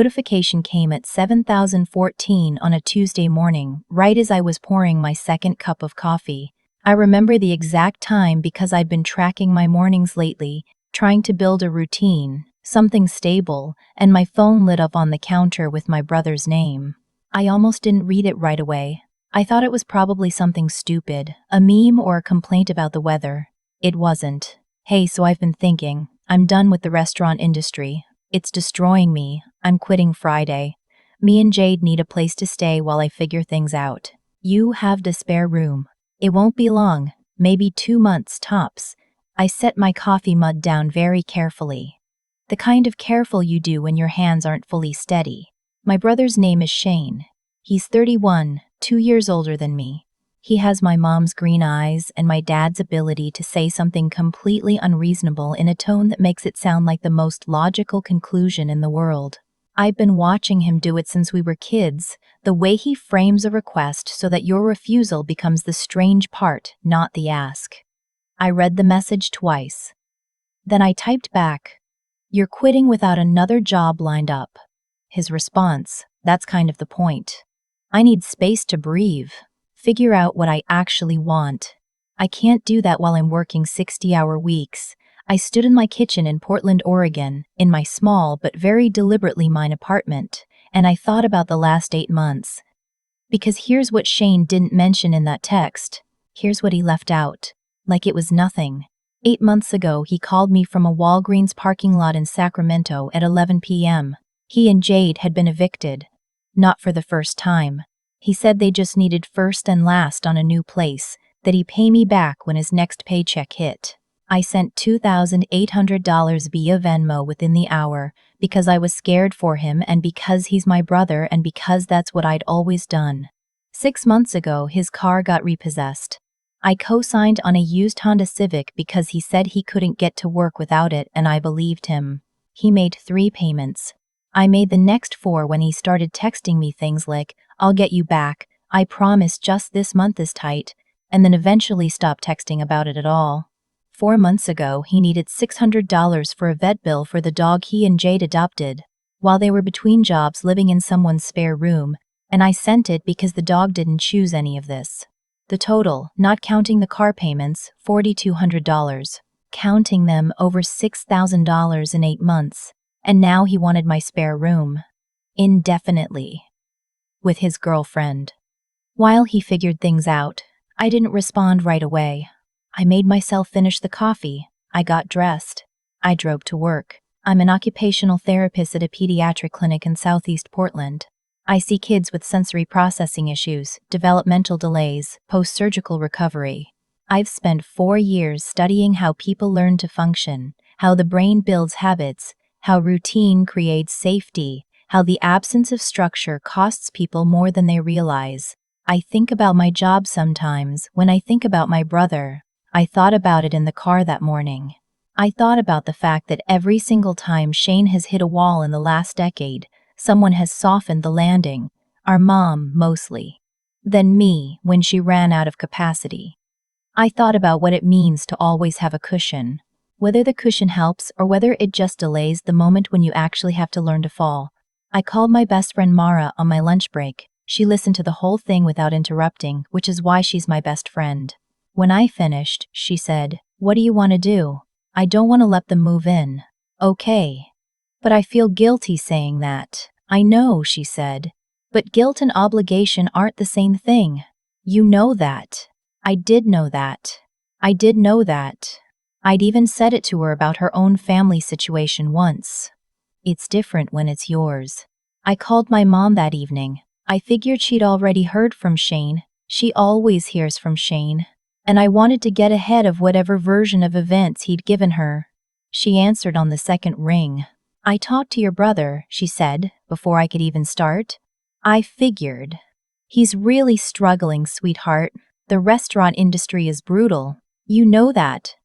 Notification came at 7:14 on a Tuesday morning, right as I was pouring my second cup of coffee. I remember the exact time because I'd been tracking my mornings lately, trying to build a routine, something stable, and my phone lit up on the counter with my brother's name. I almost didn't read it right away. I thought it was probably something stupid, a meme or a complaint about the weather. It wasn't. Hey, so I've been thinking, I'm done with the restaurant industry. It's destroying me. I'm quitting Friday. Me and Jade need a place to stay while I figure things out. You have the spare room. It won't be long, maybe 2 months tops. I set my coffee mug down very carefully. The kind of careful you do when your hands aren't fully steady. My brother's name is Shane. He's 31, 2 years older than me. He has my mom's green eyes and my dad's ability to say something completely unreasonable in a tone that makes it sound like the most logical conclusion in the world. I've been watching him do it since we were kids, the way he frames a request so that your refusal becomes the strange part, not the ask. I read the message twice. Then I typed back, "You're quitting without another job lined up." His response, "That's kind of the point. I need space to breathe. Figure out what I actually want. I can't do that while I'm working 60-hour weeks." I stood in my kitchen in Portland, Oregon, in my small but very deliberately mine apartment, and I thought about the last 8 months. Because here's what Shane didn't mention in that text. Here's what he left out. Like it was nothing. 8 months ago, he called me from a Walgreens parking lot in Sacramento at 11 p.m. He and Jade had been evicted. Not for the first time. He said they just needed first and last on a new place, that he'd pay me back when his next paycheck hit. I sent $2,800 via Venmo within the hour, because I was scared for him and because he's my brother and because that's what I'd always done. 6 months ago, his car got repossessed. I co-signed on a used Honda Civic because he said he couldn't get to work without it, and I believed him. He made 3 payments. I made the next 4 when he started texting me things like, "I'll get you back, I promise just this month is tight," and then eventually stopped texting about it at all. 4 months ago, he needed $600 for a vet bill for the dog he and Jade adopted, while they were between jobs living in someone's spare room, and I sent it because the dog didn't choose any of this. The total, not counting the car payments, $4,200. Counting them, over $6,000 in 8 months. And now he wanted my spare room. Indefinitely. With his girlfriend. While he figured things out, I didn't respond right away. I made myself finish the coffee. I got dressed. I drove to work. I'm an occupational therapist at a pediatric clinic in Southeast Portland. I see kids with sensory processing issues, developmental delays, post-surgical recovery. I've spent 4 years studying how people learn to function, how the brain builds habits, how routine creates safety, how the absence of structure costs people more than they realize. I think about my job sometimes. When I think about my brother, I thought about it in the car that morning. I thought about the fact that every single time Shane has hit a wall in the last decade, someone has softened the landing, our mom mostly. Then me, when she ran out of capacity. I thought about what it means to always have a cushion, whether the cushion helps or whether it just delays the moment when you actually have to learn to fall. I called my best friend Mara on my lunch break. She listened to the whole thing without interrupting, which is why she's my best friend. When I finished, she said, "What do you want to do?" "I don't want to let them move in." "Okay. But I feel guilty saying that." "I know," she said. "But guilt and obligation aren't the same thing. You know that." I did know that. I did know that. I'd even said it to her about her own family situation once. It's different when it's yours. I called my mom that evening. I figured she'd already heard from Shane. She always hears from Shane. And I wanted to get ahead of whatever version of events he'd given her. She answered on the second ring. "I talked to your brother," she said, before I could even start. "I figured. He's really struggling, sweetheart. The restaurant industry is brutal. You know that."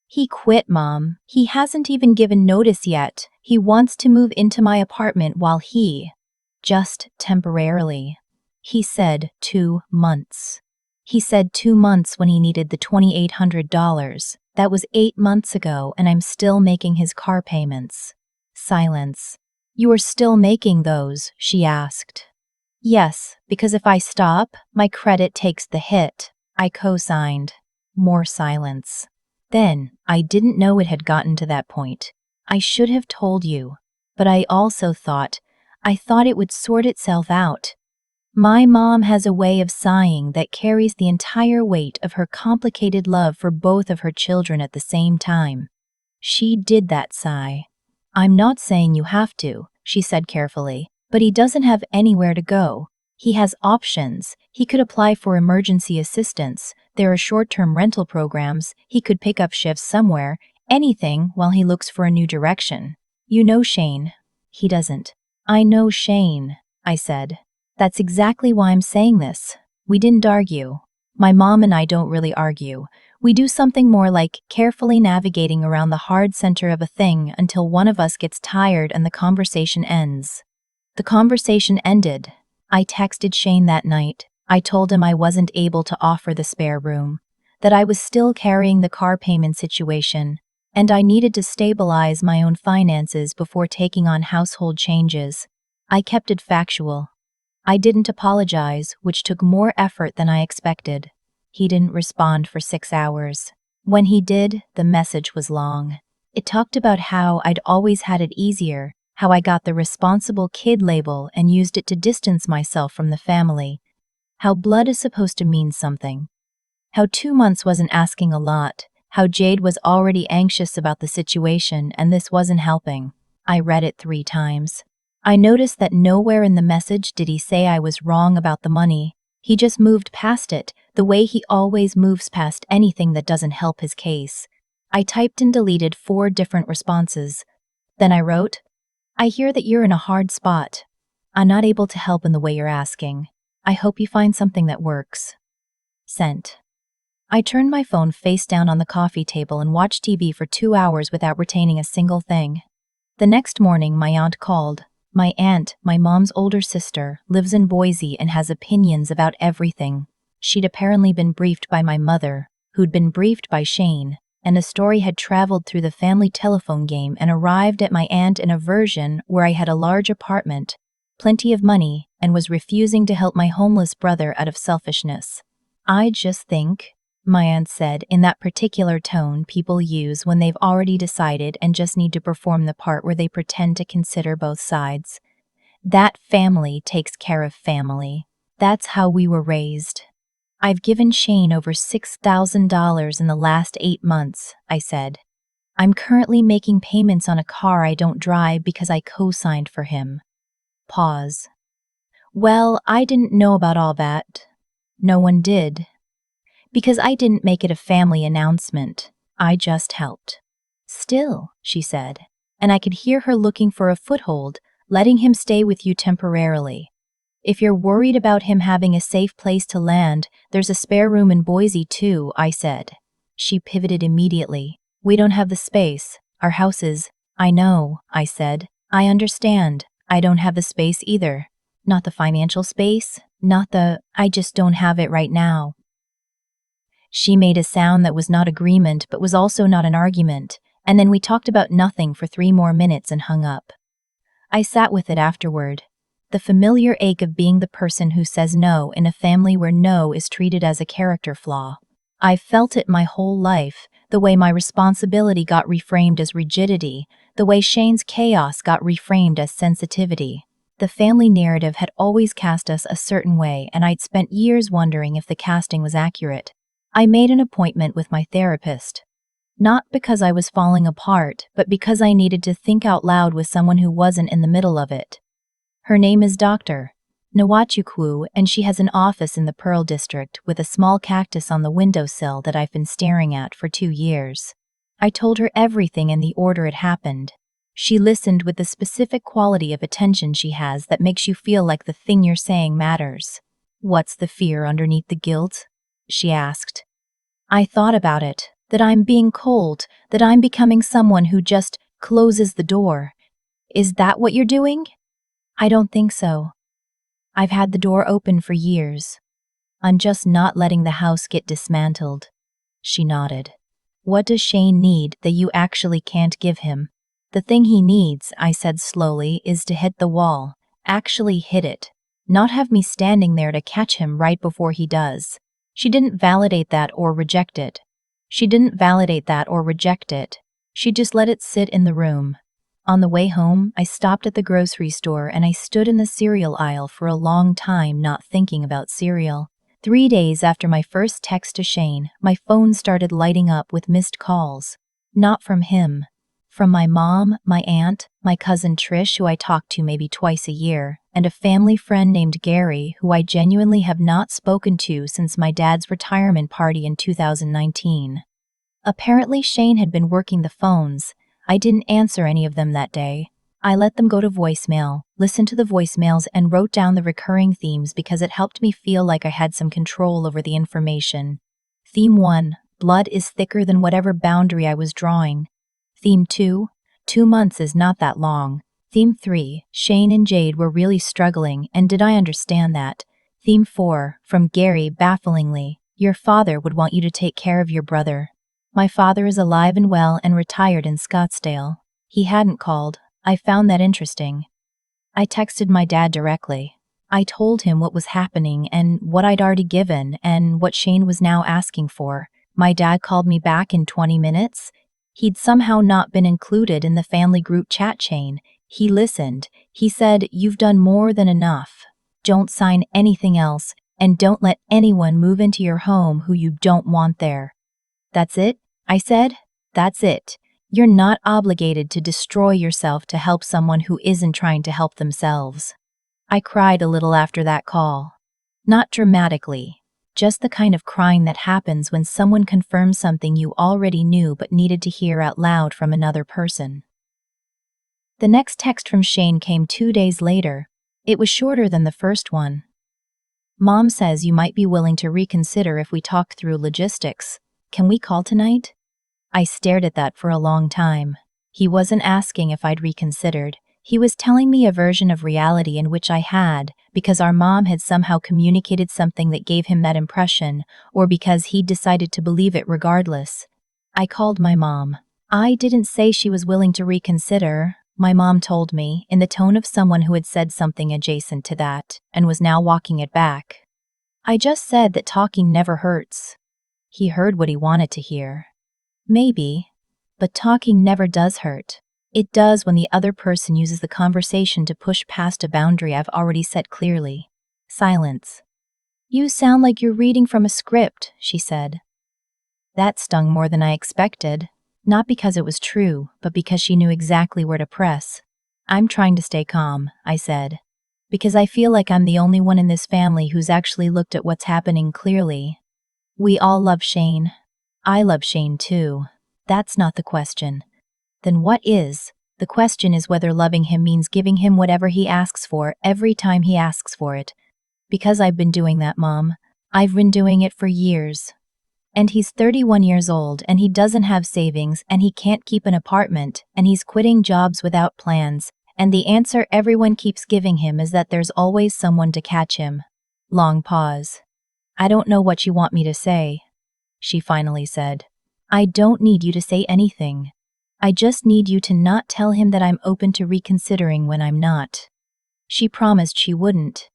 "He quit, Mom. He hasn't even given notice yet. He wants to move into my apartment while just temporarily." He said 2 months. He said 2 months when he needed the $2,800. That was 8 months ago, and I'm still making his car payments. Silence. You are still making those, she asked. Yes, because if I stop, my credit takes the hit. I co-signed. More silence. Then, I didn't know it had gotten to that point. I should have told you. But I also I thought it would sort itself out. My mom has a way of sighing that carries the entire weight of her complicated love for both of her children at the same time. She did that sigh. I'm not saying you have to, she said carefully, but he doesn't have anywhere to go. He has options. He could apply for emergency assistance. There are short-term rental programs. He could pick up shifts somewhere, anything while he looks for a new direction. You know Shane. He doesn't. I know Shane, I said. That's exactly why I'm saying this. We didn't argue. My mom and I don't really argue. We do something more like carefully navigating around the hard center of a thing until one of us gets tired and the conversation ends. The conversation ended. I texted Shane that night. I told him I wasn't able to offer the spare room, that I was still carrying the car payment situation, and I needed to stabilize my own finances before taking on household changes. I kept it factual. I didn't apologize, which took more effort than I expected. He didn't respond for 6 hours. When he did, the message was long. It talked about how I'd always had it easier, how I got the responsible kid label and used it to distance myself from the family, how blood is supposed to mean something, how 2 months wasn't asking a lot, how Jade was already anxious about the situation and this wasn't helping. I read it 3 times. I noticed that nowhere in the message did he say I was wrong about the money. He just moved past it, the way he always moves past anything that doesn't help his case. I typed and deleted 4 different responses. Then I wrote, I hear that you're in a hard spot. I'm not able to help in the way you're asking. I hope you find something that works. Sent. I turned my phone face down on the coffee table and watched TV for 2 hours without retaining a single thing. The next morning, my aunt called. My aunt, my mom's older sister, lives in Boise and has opinions about everything. She'd apparently been briefed by my mother, who'd been briefed by Shane, and the story had traveled through the family telephone game and arrived at my aunt in a version where I had a large apartment, plenty of money, and was refusing to help my homeless brother out of selfishness. I just think, my aunt said in that particular tone people use when they've already decided and just need to perform the part where they pretend to consider both sides. That family takes care of family. That's how we were raised. I've given Shane over $6,000 in the last 8 months, I said. I'm currently making payments on a car I don't drive because I co-signed for him. Pause. Well, I didn't know about all that. No one did. Because I didn't make it a family announcement. I just helped. Still, she said, and I could hear her looking for a foothold, letting him stay with you temporarily. If you're worried about him having a safe place to land, there's a spare room in Boise too, I said. She pivoted immediately. We don't have the space. Our house is. I know, I said. I understand. I don't have the space either. Not the financial space. I just don't have it right now. She made a sound that was not agreement but was also not an argument, and then we talked about nothing for 3 more minutes and hung up. I sat with it afterward. The familiar ache of being the person who says no in a family where no is treated as a character flaw. I've felt it my whole life, the way my responsibility got reframed as rigidity, the way Shane's chaos got reframed as sensitivity. The family narrative had always cast us a certain way, and I'd spent years wondering if the casting was accurate. I made an appointment with my therapist. Not because I was falling apart, but because I needed to think out loud with someone who wasn't in the middle of it. Her name is Dr. Nwachukwu, and she has an office in the Pearl District with a small cactus on the windowsill that I've been staring at for 2 years. I told her everything in the order it happened. She listened with the specific quality of attention she has that makes you feel like the thing you're saying matters. What's the fear underneath the guilt? She asked. I thought about it, that I'm being cold, that I'm becoming someone who just closes the door. Is that what you're doing? I don't think so. I've had the door open for years. I'm just not letting the house get dismantled. She nodded. What does Shane need that you actually can't give him? The thing he needs, I said slowly, is to hit the wall. Actually hit it. Not have me standing there to catch him right before he does. She didn't validate that or reject it. She just let it sit in the room. On the way home, I stopped at the grocery store and I stood in the cereal aisle for a long time not thinking about cereal. 3 days after my first text to Shane, my phone started lighting up with missed calls. Not from him. From my mom, my aunt, my cousin Trish, who I talk to maybe twice a year, and a family friend named Gary, who I genuinely have not spoken to since my dad's retirement party in 2019. Apparently Shane had been working the phones. I didn't answer any of them that day. I let them go to voicemail, listened to the voicemails, and wrote down the recurring themes because it helped me feel like I had some control over the information. Theme 1, blood is thicker than whatever boundary I was drawing. Theme 2, 2 months is not that long. Theme 3, Shane and Jade were really struggling, and did I understand that? Theme 4, from Gary, bafflingly, your father would want you to take care of your brother. My father is alive and well and retired in Scottsdale. He hadn't called. I found that interesting. I texted my dad directly. I told him what was happening and what I'd already given and what Shane was now asking for. My dad called me back in 20 minutes. He'd somehow not been included in the family group chat chain. He listened. He said, "You've done more than enough. Don't sign anything else, and don't let anyone move into your home who you don't want there." "That's it?" I said. "That's it. You're not obligated to destroy yourself to help someone who isn't trying to help themselves." I cried a little after that call. Not dramatically. Just the kind of crying that happens when someone confirms something you already knew but needed to hear out loud from another person. The next text from Shane came 2 days later. It was shorter than the first one. "Mom says you might be willing to reconsider if we talk through logistics. Can we call tonight?" I stared at that for a long time. He wasn't asking if I'd reconsidered. He was telling me a version of reality in which I had, because our mom had somehow communicated something that gave him that impression, or because he'd decided to believe it regardless. I called my mom. "I didn't say she was willing to reconsider," my mom told me, in the tone of someone who had said something adjacent to that, and was now walking it back. "I just said that talking never hurts." He heard what he wanted to hear. Maybe, but talking never does hurt. It does when the other person uses the conversation to push past a boundary I've already set clearly. Silence. "You sound like you're reading from a script," she said. That stung more than I expected, not because it was true, but because she knew exactly where to press. "I'm trying to stay calm," I said, "because I feel like I'm the only one in this family who's actually looked at what's happening clearly. We all love Shane. I love Shane too. That's not the question. Then what is? The question is whether loving him means giving him whatever he asks for every time he asks for it. Because I've been doing that, Mom. I've been doing it for years. And he's 31 years old, and he doesn't have savings, and he can't keep an apartment, and he's quitting jobs without plans, and the answer everyone keeps giving him is that there's always someone to catch him." Long pause. "I don't know what you want me to say," she finally said. "I don't need you to say anything. I just need you to not tell him that I'm open to reconsidering when I'm not." She promised she wouldn't.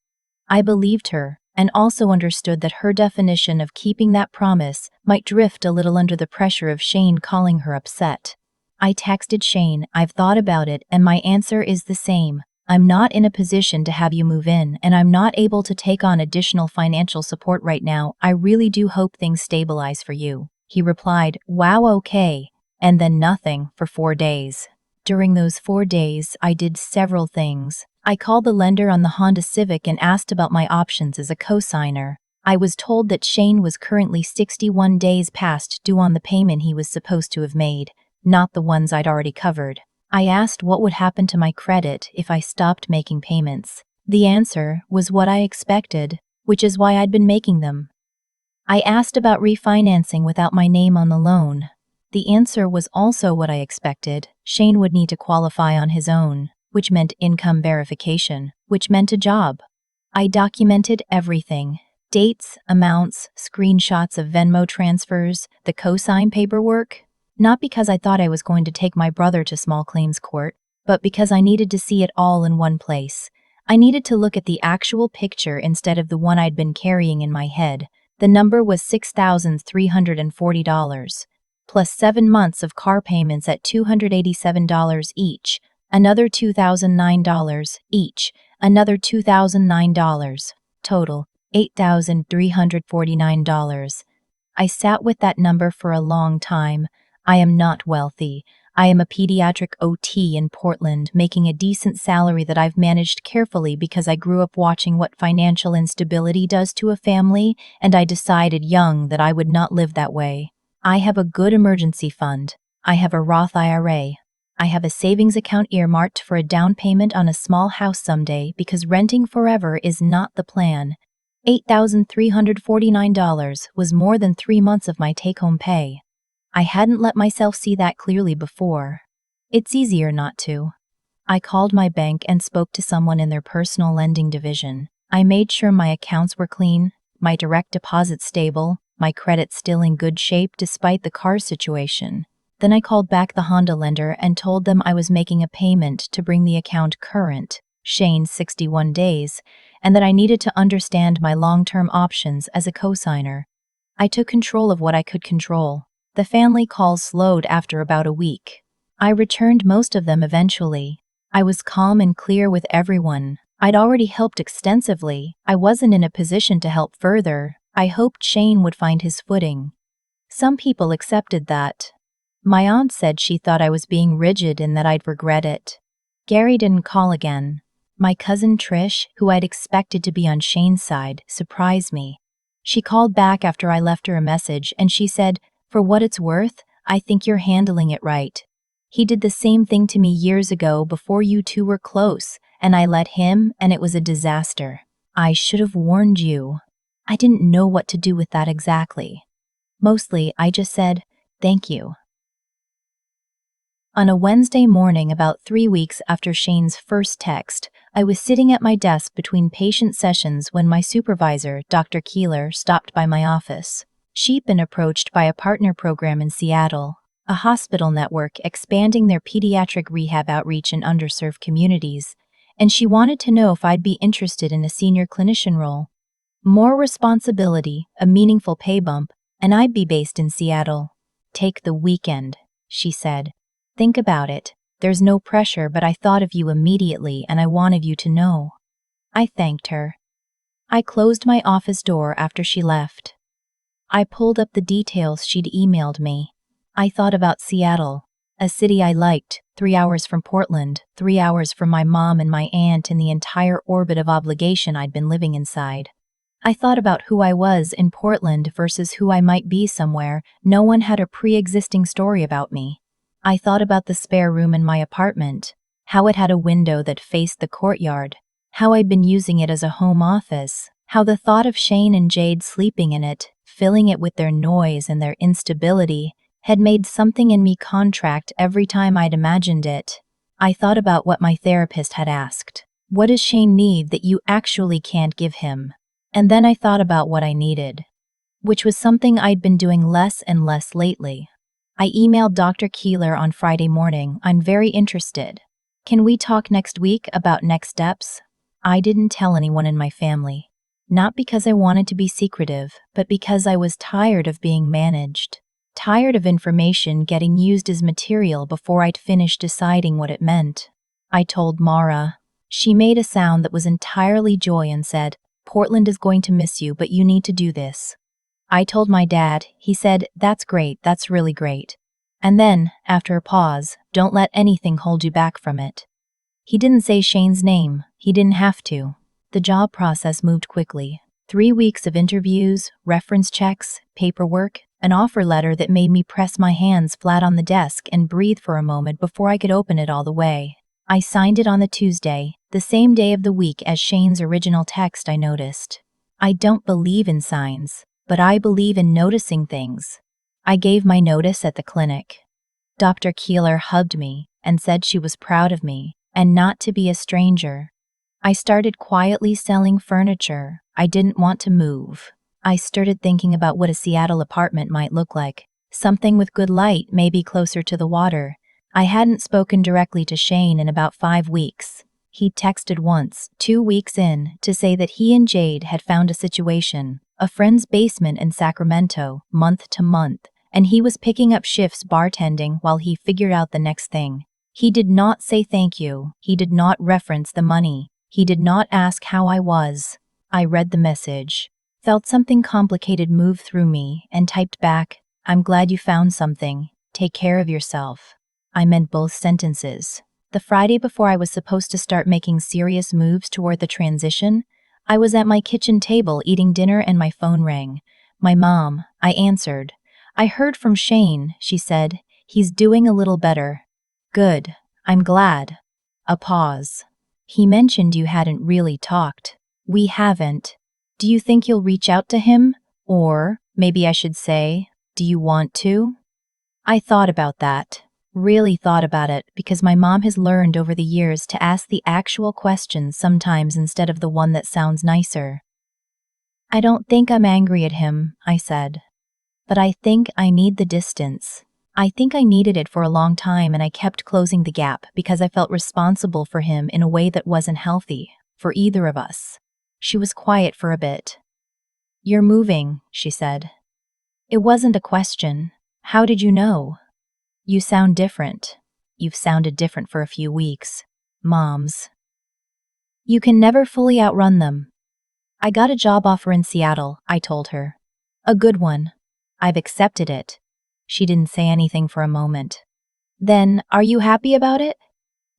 I believed her, and also understood that her definition of keeping that promise might drift a little under the pressure of Shane calling her upset. I texted Shane, "I've thought about it, and my answer is the same. I'm not in a position to have you move in, and I'm not able to take on additional financial support right now. I really do hope things stabilize for you." He replied, "Wow, okay," and then nothing for 4 days. During those 4 days, I did several things. I called the lender on the Honda Civic and asked about my options as a co-signer. I was told that Shane was currently 61 days past due on the payment he was supposed to have made, not the ones I'd already covered. I asked what would happen to my credit if I stopped making payments. The answer was what I expected, which is why I'd been making them. I asked about refinancing without my name on the loan. The answer was also what I expected. Shane would need to qualify on his own, which meant income verification, which meant a job. I documented everything. Dates, amounts, screenshots of Venmo transfers, the cosign paperwork. Not because I thought I was going to take my brother to small claims court, but because I needed to see it all in one place. I needed to look at the actual picture instead of the one I'd been carrying in my head. The number was $6,340, plus 7 months of car payments at $287 each, another $2,009 each, another $2,009, total $8,349. I sat with that number for a long time. I am not wealthy. I am a pediatric OT in Portland, making a decent salary that I've managed carefully because I grew up watching what financial instability does to a family, and I decided young that I would not live that way. I have a good emergency fund. I have a Roth IRA. I have a savings account earmarked for a down payment on a small house someday because renting forever is not the plan. $8,349 was more than 3 months of my take-home pay. I hadn't let myself see that clearly before. It's easier not to. I called my bank and spoke to someone in their personal lending division. I made sure my accounts were clean, my direct deposit stable, my credit still in good shape despite the car situation. Then I called back the Honda lender and told them I was making a payment to bring the account current, Shane's 61 days, and that I needed to understand my long-term options as a cosigner. I took control of what I could control. The family calls slowed after about a week. I returned most of them eventually. I was calm and clear with everyone. I'd already helped extensively. I wasn't in a position to help further. I hoped Shane would find his footing. Some people accepted that. My aunt said she thought I was being rigid and that I'd regret it. Gary didn't call again. My cousin Trish, who I'd expected to be on Shane's side, surprised me. She called back after I left her a message and she said, "For what it's worth, I think you're handling it right. He did the same thing to me years ago before you two were close, and I let him, and it was a disaster. I should have warned you." I didn't know what to do with that exactly. Mostly, I just said, "Thank you." On a Wednesday morning about 3 weeks after Shane's first text, I was sitting at my desk between patient sessions when my supervisor, Dr. Keeler, stopped by my office. She'd been approached by a partner program in Seattle, a hospital network expanding their pediatric rehab outreach in underserved communities, and she wanted to know if I'd be interested in a senior clinician role. More responsibility, a meaningful pay bump, and I'd be based in Seattle. "Take the weekend," she said. "Think about it. There's no pressure, but I thought of you immediately and I wanted you to know." I thanked her. I closed my office door after she left. I pulled up the details she'd emailed me. I thought about Seattle, a city I liked, 3 hours from Portland, 3 hours from my mom and my aunt in the entire orbit of obligation I'd been living inside. I thought about who I was in Portland versus who I might be somewhere. No one had a pre-existing story about me. I thought about the spare room in my apartment, how it had a window that faced the courtyard, how I'd been using it as a home office, how the thought of Shane and Jade sleeping in it, filling it with their noise and their instability, had made something in me contract every time I'd imagined it. I thought about what my therapist had asked. What does Shane need that you actually can't give him? And then I thought about what I needed, which was something I'd been doing less and less lately. I emailed Dr. Keeler on Friday morning. "I'm very interested. Can we talk next week about next steps?" I didn't tell anyone in my family. Not because I wanted to be secretive, but because I was tired of being managed. Tired of information getting used as material before I'd finished deciding what it meant. I told Mara. She made a sound that was entirely joy and said, "Portland is going to miss you, but you need to do this." I told my dad. He said, "That's great, that's really great." And then, after a pause, "Don't let anything hold you back from it." He didn't say Shane's name. He didn't have to. The job process moved quickly. 3 weeks of interviews, reference checks, paperwork, an offer letter that made me press my hands flat on the desk and breathe for a moment before I could open it all the way. I signed it on the Tuesday, the same day of the week as Shane's original text. I noticed. I don't believe in signs, but I believe in noticing things. I gave my notice at the clinic. Dr. Keeler hugged me and said she was proud of me and not to be a stranger. I started quietly selling furniture. I didn't want to move. I started thinking about what a Seattle apartment might look like. Something with good light, maybe closer to the water. I hadn't spoken directly to Shane in about 5 weeks. He texted once, 2 weeks in, to say that he and Jade had found a situation, a friend's basement in Sacramento, month to month, and he was picking up shifts bartending while he figured out the next thing. He did not say thank you. He did not reference the money. He did not ask how I was. I read the message, felt something complicated move through me, and typed back, "I'm glad you found something. Take care of yourself." I meant both sentences. The Friday before I was supposed to start making serious moves toward the transition, I was at my kitchen table eating dinner and my phone rang. My mom. I answered. "I heard from Shane," she said. "He's doing a little better." "Good. I'm glad." A pause. "He mentioned you hadn't really talked." "We haven't. Do you think you'll reach out to him? Or, maybe I should say, do you want to?" I thought about that. Really thought about it, because my mom has learned over the years to ask the actual questions sometimes instead of the one that sounds nicer. "I don't think I'm angry at him," I said. "But I think I need the distance. I think I needed it for a long time, and I kept closing the gap because I felt responsible for him in a way that wasn't healthy, for either of us." She was quiet for a bit. "You're moving," she said. It wasn't a question. "How did you know?" "You sound different." "You've sounded different for a few weeks." Moms. You can never fully outrun them. "I got a job offer in Seattle," I told her. "A good one. I've accepted it." She didn't say anything for a moment. "Then, are you happy about it?"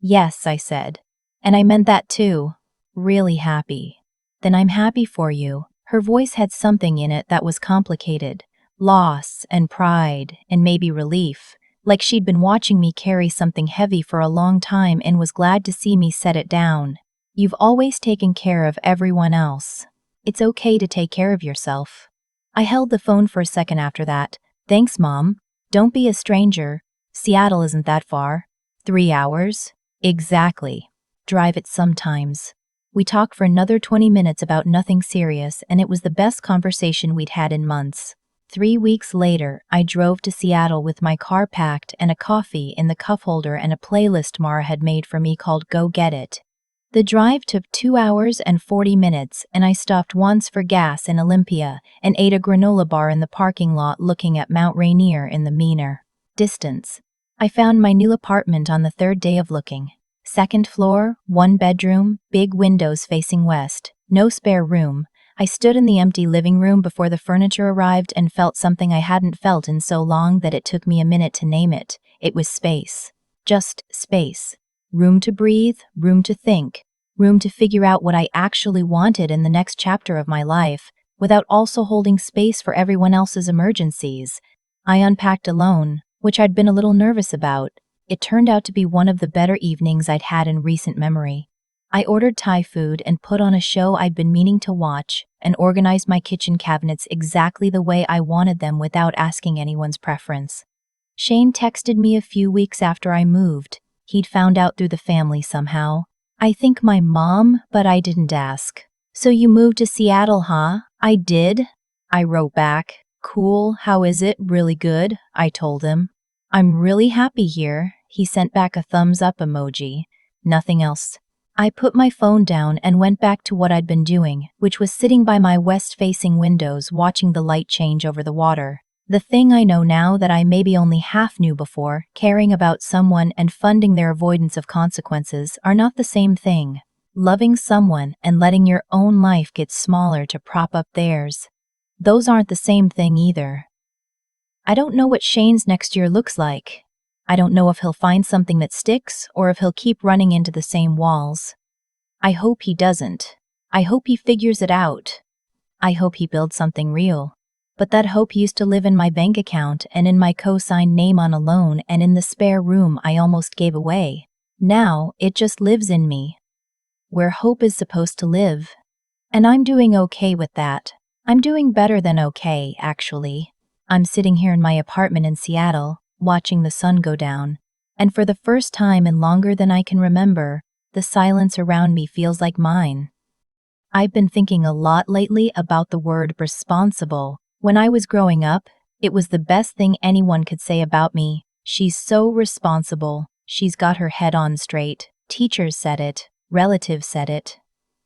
"Yes," I said. "And I meant that too. Really happy." "Then I'm happy for you." Her voice had something in it that was complicated. Loss and pride and maybe relief. Like she'd been watching me carry something heavy for a long time and was glad to see me set it down. "You've always taken care of everyone else. It's okay to take care of yourself." I held the phone for a second after that. "Thanks, Mom. Don't be a stranger. Seattle isn't that far." 3 hours? Exactly. Drive it sometimes. We talked for another 20 minutes about nothing serious, and it was the best conversation we'd had in months. 3 weeks later, I drove to Seattle with my car packed and a coffee in the cup holder and a playlist Mara had made for me called Go Get It. The drive took 2 hours and 40 minutes, and I stopped once for gas in Olympia and ate a granola bar in the parking lot looking at Mount Rainier in the meaner distance. I found my new apartment on the 3rd day of looking. 2nd floor, 1 bedroom, big windows facing west, no spare room. I stood in the empty living room before the furniture arrived and felt something I hadn't felt in so long that it took me a minute to name it. It was space. Just space. Room to breathe, room to think, room to figure out what I actually wanted in the next chapter of my life, without also holding space for everyone else's emergencies. I unpacked alone, which I'd been a little nervous about. It turned out to be one of the better evenings I'd had in recent memory. I ordered Thai food and put on a show I'd been meaning to watch, and organized my kitchen cabinets exactly the way I wanted them without asking anyone's preference. Shane texted me a few weeks after I moved. He'd found out through the family somehow. I think my mom, but I didn't ask. "So you moved to Seattle, huh?" "I did." I wrote back. "Cool, how is it?" "Really good," I told him. "I'm really happy here." He sent back a thumbs up emoji. Nothing else. I put my phone down and went back to what I'd been doing, which was sitting by my west-facing windows watching the light change over the water. The thing I know now that I maybe only half knew before, caring about someone and funding their avoidance of consequences, are not the same thing. Loving someone and letting your own life get smaller to prop up theirs. Those aren't the same thing either. I don't know what Shane's next year looks like. I don't know if he'll find something that sticks or if he'll keep running into the same walls. I hope he doesn't. I hope he figures it out. I hope he builds something real. But that hope used to live in my bank account and in my co-signed name on a loan and in the spare room I almost gave away. Now, it just lives in me. Where hope is supposed to live. And I'm doing okay with that. I'm doing better than okay, actually. I'm sitting here in my apartment in Seattle, watching the sun go down, and for the first time in longer than I can remember, the silence around me feels like mine. I've been thinking a lot lately about the word responsible. When I was growing up, It was the best thing anyone could say about me. She's so responsible. She's got her head on straight. Teachers said it. Relatives said it.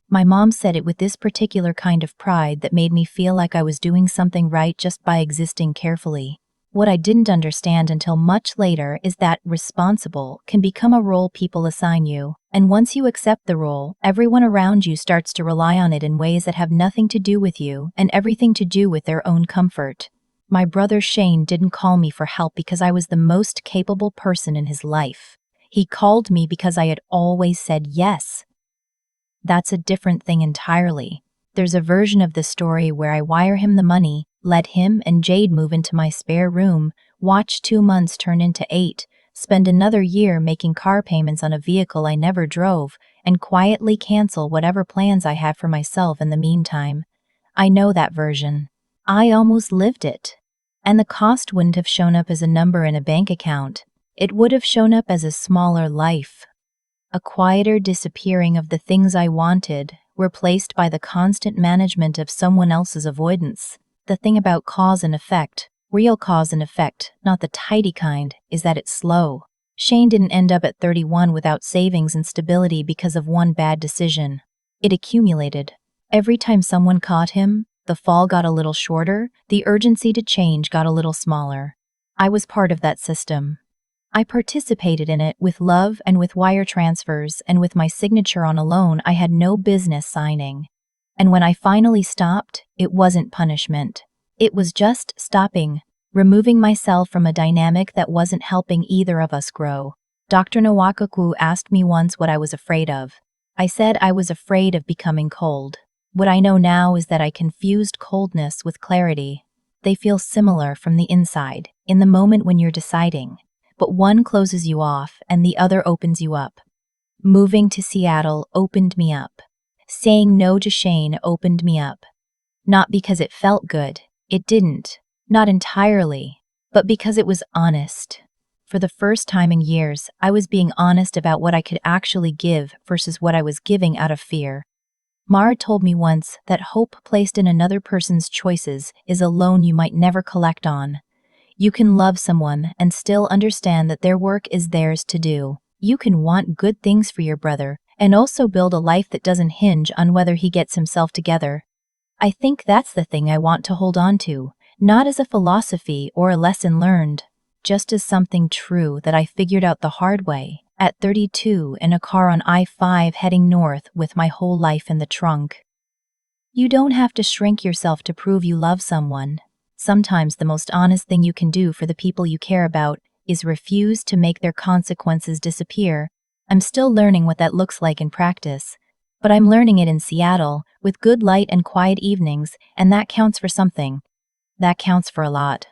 My mom said it with this particular kind of pride that made me feel like I was doing something right just by existing carefully. What I didn't understand until much later is that responsible can become a role people assign you, and once you accept the role, everyone around you starts to rely on it in ways that have nothing to do with you and everything to do with their own comfort. My brother Shane didn't call me for help because I was the most capable person in his life. He called me because I had always said yes. That's a different thing entirely. There's a version of the story where I wire him the money, let him and Jade move into my spare room, watch 2 months turn into 8, spend another year making car payments on a vehicle I never drove, and quietly cancel whatever plans I had for myself in the meantime. I know that version. I almost lived it. And the cost wouldn't have shown up as a number in a bank account. It would have shown up as a smaller life. A quieter disappearing of the things I wanted, replaced by the constant management of someone else's avoidance. The thing about cause and effect, real cause and effect, not the tidy kind, is that it's slow. Shane didn't end up at 31 without savings and stability because of one bad decision. It accumulated. Every time someone caught him, the fall got a little shorter, the urgency to change got a little smaller. I was part of that system. I participated in it with love and with wire transfers and with my signature on a loan I had no business signing. And when I finally stopped, it wasn't punishment. It was just stopping, removing myself from a dynamic that wasn't helping either of us grow. Dr. Nwakaku asked me once what I was afraid of. I said I was afraid of becoming cold. What I know now is that I confused coldness with clarity. They feel similar from the inside, in the moment when you're deciding. But one closes you off and the other opens you up. Moving to Seattle opened me up. Saying no to Shane opened me up. Not because it felt good. It didn't. Not entirely. But because it was honest. For the first time in years, I was being honest about what I could actually give versus what I was giving out of fear. Mara told me once that hope placed in another person's choices is a loan you might never collect on. You can love someone and still understand that their work is theirs to do. You can want good things for your brother and also build a life that doesn't hinge on whether he gets himself together. I think that's the thing I want to hold on to, not as a philosophy or a lesson learned, just as something true that I figured out the hard way, at 32 in a car on I-5 heading north with my whole life in the trunk. You don't have to shrink yourself to prove you love someone. Sometimes the most honest thing you can do for the people you care about is refuse to make their consequences disappear. I'm still learning what that looks like in practice, but I'm learning it in Seattle, with good light and quiet evenings, and that counts for something. That counts for a lot.